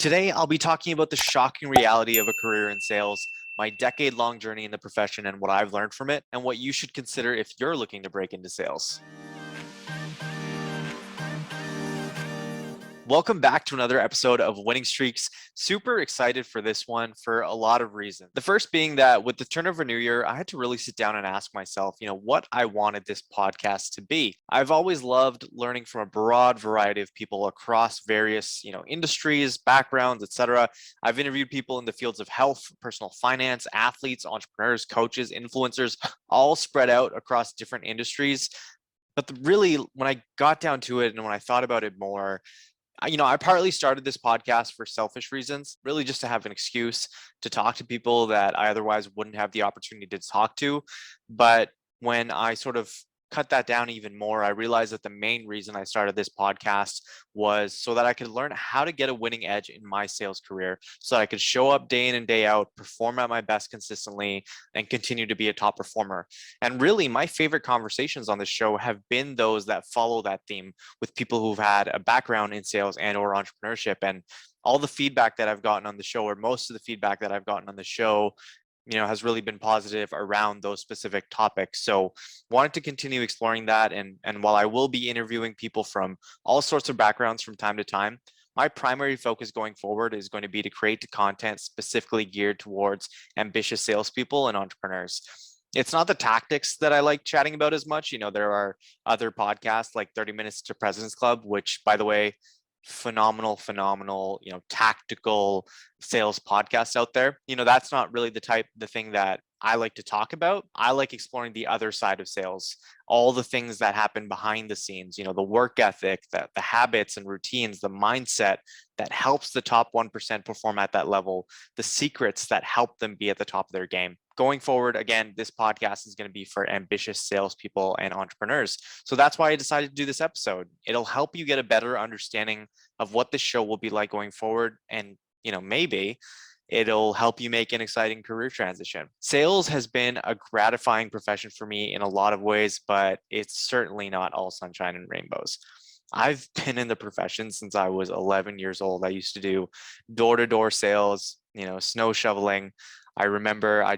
Today, I'll be talking about the shocking reality of a career in sales, my decade-long journey in the profession and what I've learned from it, and what you should consider if you're looking to break into sales. Welcome back to another episode of Winning Streaks. Super excited for this one for a lot of reasons. The first being that with the turn of a new year, I had to really sit down and ask myself, what I wanted this podcast to be. I've always loved learning from a broad variety of people across various, industries, backgrounds, etc. I've interviewed people in the fields of health, personal finance, athletes, entrepreneurs, coaches, influencers, all spread out across different industries. But really, when I got down to it and when I thought about it more, I partly started this podcast for selfish reasons, really just to have an excuse to talk to people that I otherwise wouldn't have the opportunity to talk to. But when I sort of cut that down even more, I realized that the main reason I started this podcast was so that I could learn how to get a winning edge in my sales career, so that I could show up day in and day out, perform at my best consistently, and continue to be a top performer. And really, my favorite conversations on the show have been those that follow that theme, with people who've had a background in sales and or entrepreneurship. And all the feedback that I've gotten on the show, or most of the feedback that I've gotten on the show, has really been positive around those specific topics. So wanted to continue exploring that. And while I will be interviewing people from all sorts of backgrounds from time to time, my primary focus going forward is going to be to create the content specifically geared towards ambitious salespeople and entrepreneurs. It's not the tactics that I like chatting about as much. There are other podcasts like 30 Minutes to President's Club, which, by the way, phenomenal, tactical sales podcasts out there. That's not really the thing that I like to talk about. I like exploring the other side of sales, all the things that happen behind the scenes, the work ethic, the habits and routines, the mindset that helps the top 1% perform at that level, the secrets that help them be at the top of their game. Going forward, again, this podcast is going to be for ambitious salespeople and entrepreneurs. So that's why I decided to do this episode. It'll help you get a better understanding of what the show will be like going forward. And, maybe it'll help you make an exciting career transition. Sales has been a gratifying profession for me in a lot of ways, but it's certainly not all sunshine and rainbows. I've been in the profession since I was 11 years old. I used to do door-to-door sales, snow shoveling. I remember I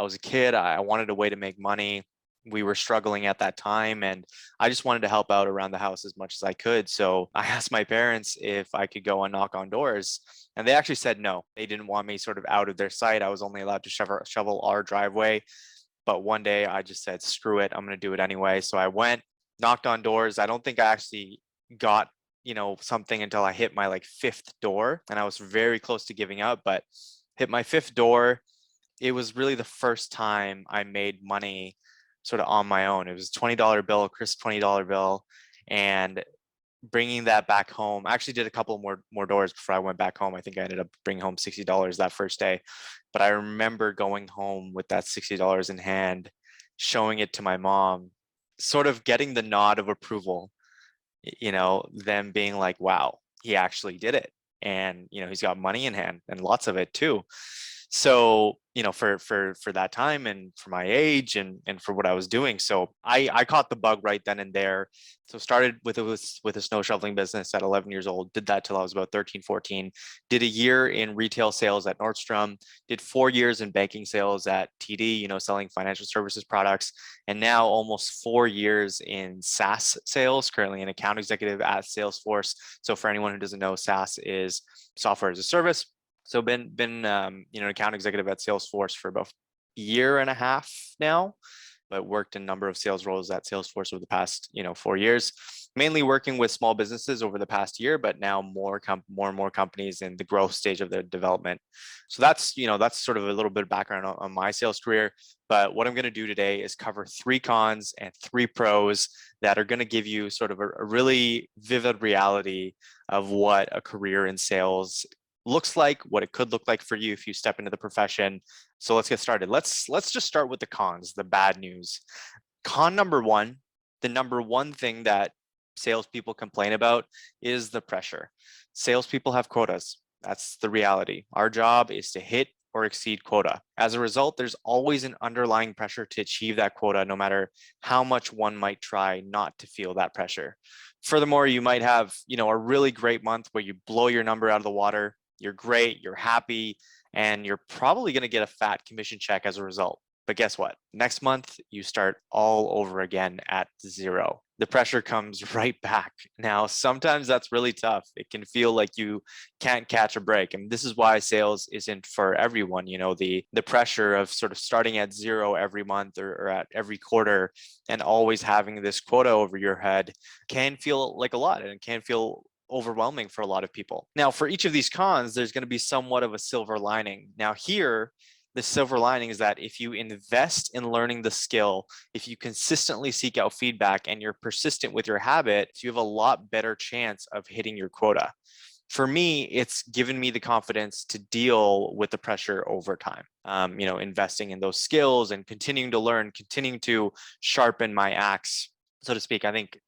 was a kid. I wanted a way to make money. We were struggling at that time, and I just wanted to help out around the house as much as I could. So I asked my parents if I could go and knock on doors, and they actually said no. They didn't want me sort of out of their sight. I was only allowed to shovel our driveway. But one day I just said, screw it, I'm going to do it anyway. So I went, knocked on doors. I don't think I actually got something until I hit my fifth door, and I was very close to giving up, but hit my fifth door. It was really the first time I made money sort of on my own. It was a $20 bill, a crisp $20 bill, and bringing that back home. I actually did a couple more doors before I went back home. I think I ended up bringing home $60 that first day, but I remember going home with that $60 in hand, showing it to my mom, sort of getting the nod of approval, them being like, wow, he actually did it. And, he's got money in hand, and lots of it too. So, for that time and for my age and for what I was doing. So I caught the bug right then and there. So started with a snow shoveling business at 11 years old, did that till I was about 13, 14, did a year in retail sales at Nordstrom, did 4 years in banking sales at TD, selling financial services products, and now almost 4 years in SaaS sales, currently an account executive at Salesforce. So for anyone who doesn't know, SaaS is software as a service. So been an account executive at Salesforce for about a year and a half now, but worked in a number of sales roles at Salesforce over the past 4 years, mainly working with small businesses over the past year, but now more and more companies in the growth stage of their development. So that's sort of a little bit of background on my sales career. But what I'm going to do today is cover 3 cons and 3 pros that are going to give you sort of a really vivid reality of what a career in sales looks like, what it could look like for you if you step into the profession. So let's get started. Let's just start with the cons, the bad news. Con number 1, the number 1 thing that salespeople complain about is the pressure. Salespeople have quotas. That's the reality. Our job is to hit or exceed quota. As a result, there's always an underlying pressure to achieve that quota, no matter how much one might try not to feel that pressure. Furthermore, you might have, a really great month where you blow your number out of the water, You're great, you're happy, and you're probably going to get a fat commission check as a result. But guess what? Next month, you start all over again at zero. The pressure comes right back. Now, sometimes that's really tough. It can feel like you can't catch a break. And this is why sales isn't for everyone. The pressure of sort of starting at zero every month or at every quarter and always having this quota over your head can feel like a lot, and it can feel overwhelming for a lot of people. Now, for each of these cons, there's going to be somewhat of a silver lining. Now, here, the silver lining is that if you invest in learning the skill, if you consistently seek out feedback and you're persistent with your habits, you have a lot better chance of hitting your quota. For me, it's given me the confidence to deal with the pressure over time. Investing in those skills and continuing to learn, continuing to sharpen my axe, so to speak. I think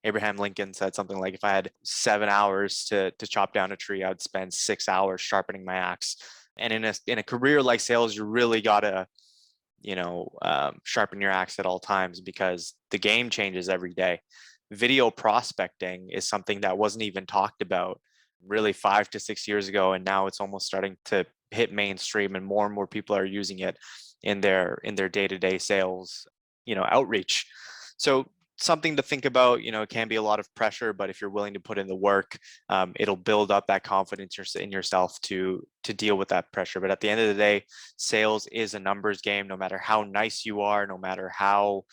Abraham Lincoln said something like, if I had 7 hours to chop down a tree, I'd spend 6 hours sharpening my axe. And in a career like sales, you really gotta sharpen your axe at all times, because the game changes every day. Video prospecting is something that wasn't even talked about really 5 to 6 years ago, and now it's almost starting to hit mainstream, and more people are using it in their day-to-day sales outreach. So something to think about. It can be a lot of pressure, but if you're willing to put in the work, it'll build up that confidence in yourself to deal with that pressure. But at the end of the day, sales is a numbers game. No matter how nice you are, no matter how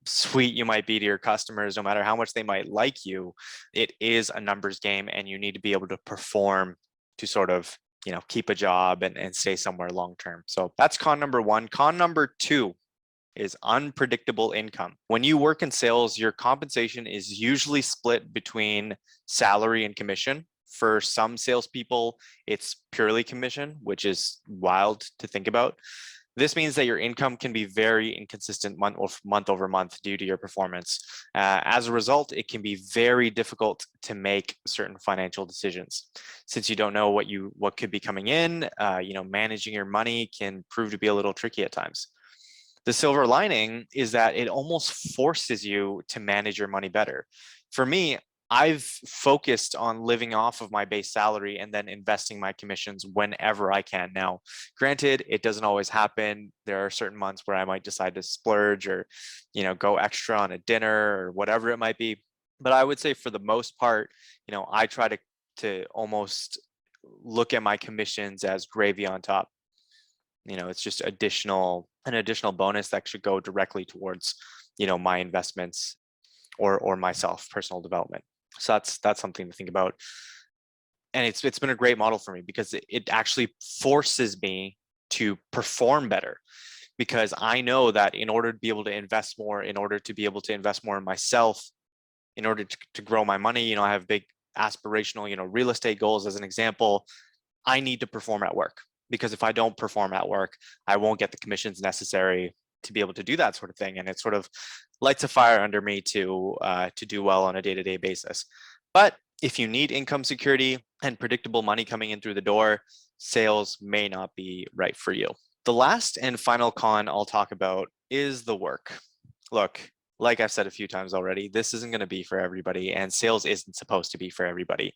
sweet you might be to your customers, no matter how much they might like you, it is a numbers game, and you need to be able to perform to sort of keep a job and stay somewhere long term. So that's con number one. Con number two is unpredictable income. When you work in sales, your compensation is usually split between salary and commission. For some salespeople, it's purely commission, which is wild to think about. This means that your income can be very inconsistent month over month due to your performance. As a result, it can be very difficult to make certain financial decisions. Since you don't know what could be coming in, managing your money can prove to be a little tricky at times. The silver lining is that it almost forces you to manage your money better. For me, I've focused on living off of my base salary and then investing my commissions whenever I can. Now, granted, it doesn't always happen. There are certain months where I might decide to splurge or, go extra on a dinner or whatever it might be. But I would say for the most part, I try to almost look at my commissions as gravy on top. It's just an additional bonus that should go directly towards my investments or myself, personal development. So that's something to think about. And it's been a great model for me, because it actually forces me to perform better, because I know that in order to be able to invest more, in order to be able to invest more in myself, in order to grow my money, I have big aspirational real estate goals as an example. I need to perform at work, because if I don't perform at work, I won't get the commissions necessary to be able to do that sort of thing. And it sort of lights a fire under me to do well on a day-to-day basis. But if you need income security and predictable money coming in through the door, sales may not be right for you. The last and final con I'll talk about is the work. Look, like I've said a few times already, this isn't going to be for everybody, and sales isn't supposed to be for everybody.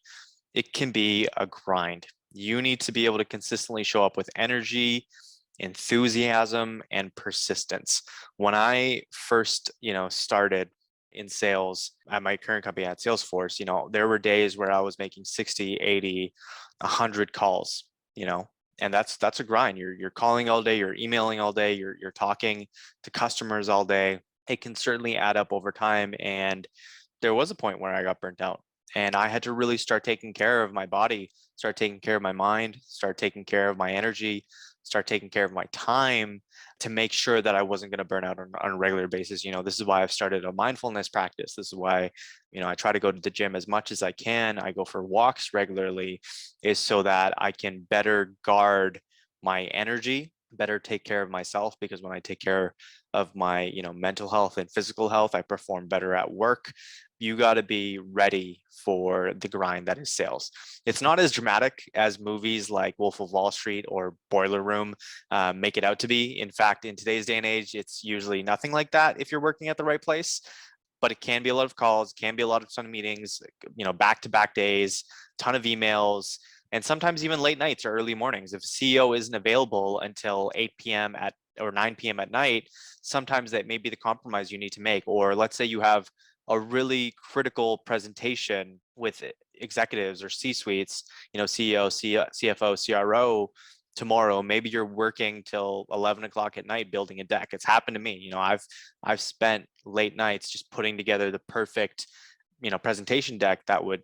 It can be a grind. You need to be able to consistently show up with energy, enthusiasm, and persistence. When I first, started in sales at my current company at Salesforce, there were days where I was making 60, 80, 100 calls, and that's a grind. You're calling all day, you're emailing all day, you're talking to customers all day. It can certainly add up over time. And there was a point where I got burnt out, and I had to really start taking care of my body, start taking care of my mind, start taking care of my energy, start taking care of my time, to make sure that I wasn't going to burn out on a regular basis. This is why I've started a mindfulness practice. This is why, I try to go to the gym as much as I can. I go for walks regularly, is so that I can better guard my energy, better take care of myself, because when I take care of my mental health and physical health, I perform better at work. You got to be ready for the grind that is sales. It's not as dramatic as movies like Wolf of Wall Street or Boiler Room make it out to be. In fact, in today's day and age, it's usually nothing like that if you're working at the right place. But it can be a lot of calls, can be a lot of ton of meetings, back-to-back days, ton of emails, and sometimes even late nights or early mornings. If a CEO isn't available until 8 p.m. at or 9 p.m. at night, sometimes that may be the compromise you need to make. Or let's say you have a really critical presentation with executives or C-suites, CEO, CFO, CRO tomorrow. Maybe you're working till 11 o'clock at night building a deck. It's happened to me. I've spent late nights just putting together the perfect, presentation deck that would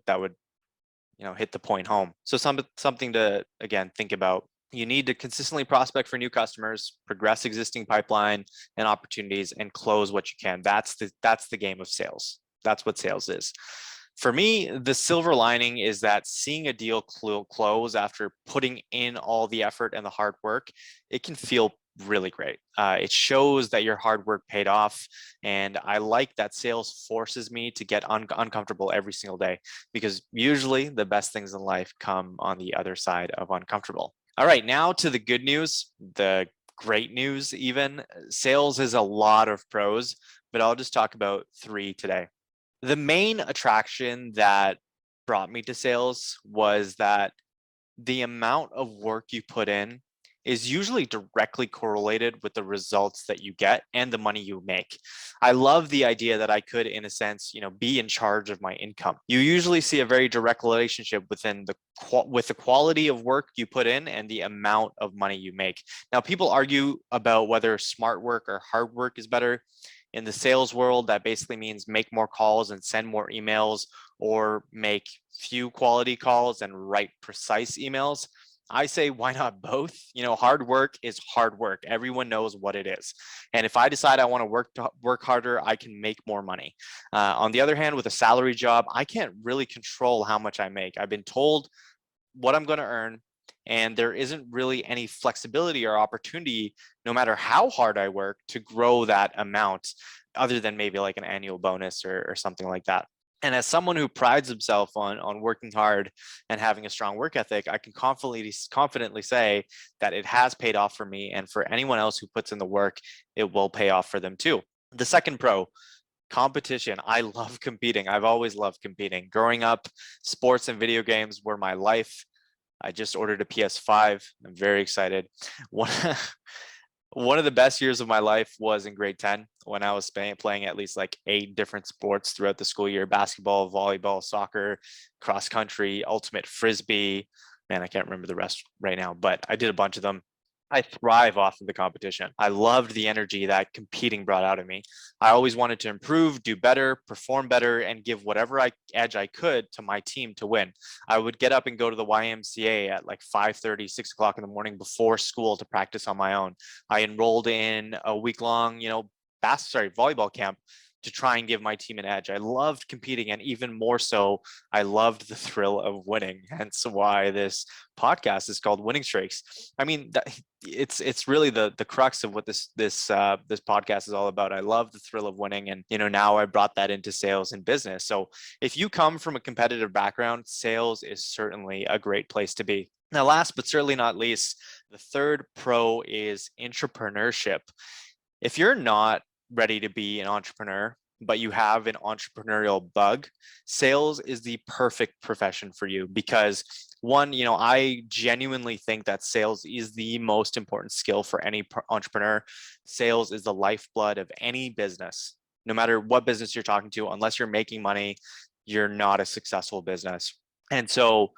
hit the point home. So something to, again, think about. You need to consistently prospect for new customers, progress existing pipeline and opportunities, and close what you can. That's the game of sales. That's what sales is. For me, the silver lining is that seeing a deal close after putting in all the effort and the hard work, it can feel really great. It shows that your hard work paid off. And I like that sales forces me to get uncomfortable every single day, because usually the best things in life come on the other side of uncomfortable. All right, now to the good news, the great news even. Sales is a lot of pros, but I'll just talk about 3 today. The main attraction that brought me to sales was that the amount of work you put in is usually directly correlated with the results that you get and the money you make. I love the idea that I could, in a sense, be in charge of my income. You usually see a very direct relationship with the quality of work you put in and the amount of money you make. Now, people argue about whether smart work or hard work is better. In the sales world, that basically means make more calls and send more emails, or make few quality calls and write precise emails. I say, why not both? Hard work is hard work. Everyone knows what it is. And if I decide I want to work harder, I can make more money. On the other hand, with a salary job, I can't really control how much I make. I've been told what I'm going to earn, and there isn't really any flexibility or opportunity, no matter how hard I work, to grow that amount, other than maybe like an annual bonus or something like that. And as someone who prides himself on working hard and having a strong work ethic, I can confidently say that it has paid off for me, and for anyone else who puts in the work, it will pay off for them too. The second pro, competition. I love competing. I've always loved competing. Growing up, sports and video games were my life. I just ordered a PS5. I'm very excited. One, one of the best years of my life was in grade 10, when I was playing at least like 8 different sports throughout the school year: basketball, volleyball, soccer, cross country, ultimate frisbee. Man, I can't remember the rest right now, but I did a bunch of them. I thrive off of the competition. I loved the energy that competing brought out of me. I always wanted to improve, do better, perform better, and give whatever edge I could to my team to win. I would get up and go to the YMCA at like 5:30, 6 o'clock in the morning before school to practice on my own. I enrolled in a week-long, volleyball camp to try and give my team an edge. I loved competing, and even more so, I loved the thrill of winning. Hence why this podcast is called Winning Streaks. I mean, it's really the crux of what this podcast is all about. I love the thrill of winning, and now I brought that into sales and business. So if you come from a competitive background, sales is certainly a great place to be. Now, last but certainly not least, the third pro is entrepreneurship. If you're not ready to be an entrepreneur, but you have an entrepreneurial bug, sales is the perfect profession for you, because one, I genuinely think that sales is the most important skill for any entrepreneur. Sales is the lifeblood of any business. No matter what business you're talking to, unless you're making money, you're not a successful business. And so,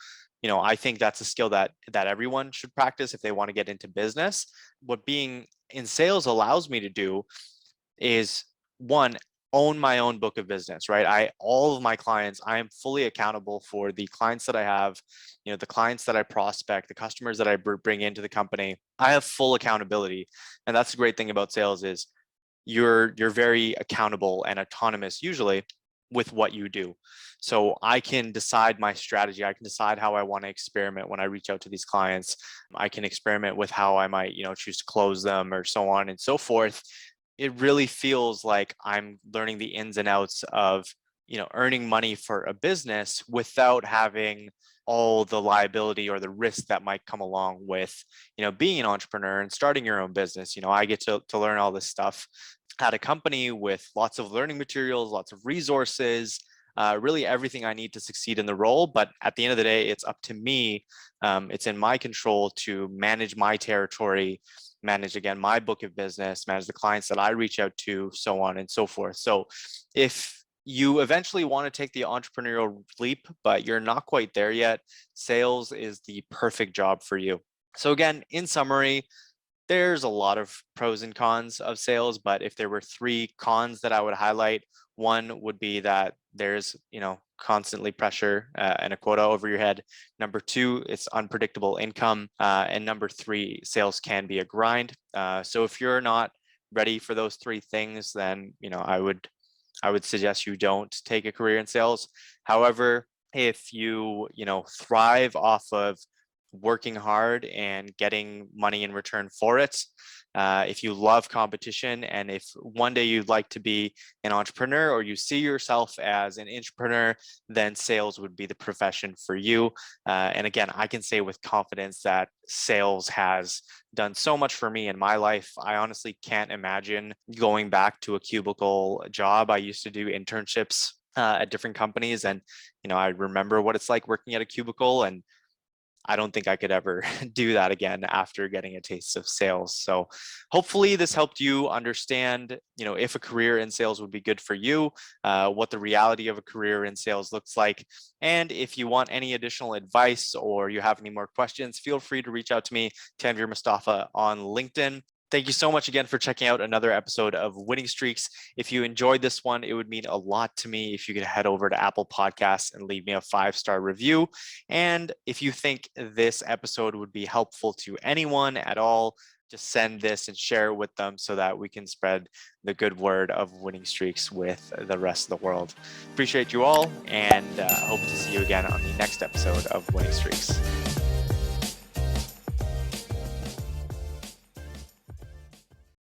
I think that's a skill that everyone should practice if they want to get into business. What being in sales allows me to do is, one, own my own book of business, right? All of my clients, I am fully accountable for the clients that I have, the clients that I prospect, the customers that I bring into the company. I have full accountability. And that's the great thing about sales is you're very accountable and autonomous usually with what you do. So I can decide my strategy. I can decide how I want to experiment when I reach out to these clients. I can experiment with how I might, choose to close them, or so on and so forth. It really feels like I'm learning the ins and outs of, earning money for a business without having all the liability or the risk that might come along with, being an entrepreneur and starting your own business. I get to learn all this stuff at a company with lots of learning materials, lots of resources, really everything I need to succeed in the role. But at the end of the day, it's up to me. It's in my control to manage my territory, manage again my book of business, manage the clients that I reach out to, so on and so forth. So if you eventually want to take the entrepreneurial leap, but you're not quite there yet, sales is the perfect job for you. So again, in summary, there's a lot of pros and cons of sales, but if there were three cons that I would highlight, one would be that there's, constantly pressure and a quota over your head. Number two, it's unpredictable income. And number three, sales can be a grind. So if you're not ready for those three things, then, I would suggest you don't take a career in sales. However, if you thrive off of working hard and getting money in return for it, if you love competition, and if one day you'd like to be an entrepreneur or you see yourself as an entrepreneur, then sales would be the profession for you. And again, I can say with confidence that sales has done so much for me in my life. I honestly can't imagine going back to a cubicle job. I used to do internships at different companies, and I remember what it's like working at a cubicle, and I don't think I could ever do that again after getting a taste of sales. So hopefully this helped you understand, if a career in sales would be good for you, what the reality of a career in sales looks like. And if you want any additional advice or you have any more questions, feel free to reach out to me, Tanvir Mustafa, on LinkedIn. Thank you so much again for checking out another episode of Winning Streaks. If you enjoyed this one, it would mean a lot to me if you could head over to Apple Podcasts and leave me a 5-star review. And if you think this episode would be helpful to anyone at all, just send this and share it with them so that we can spread the good word of Winning Streaks with the rest of the world. Appreciate you all, and hope to see you again on the next episode of Winning Streaks.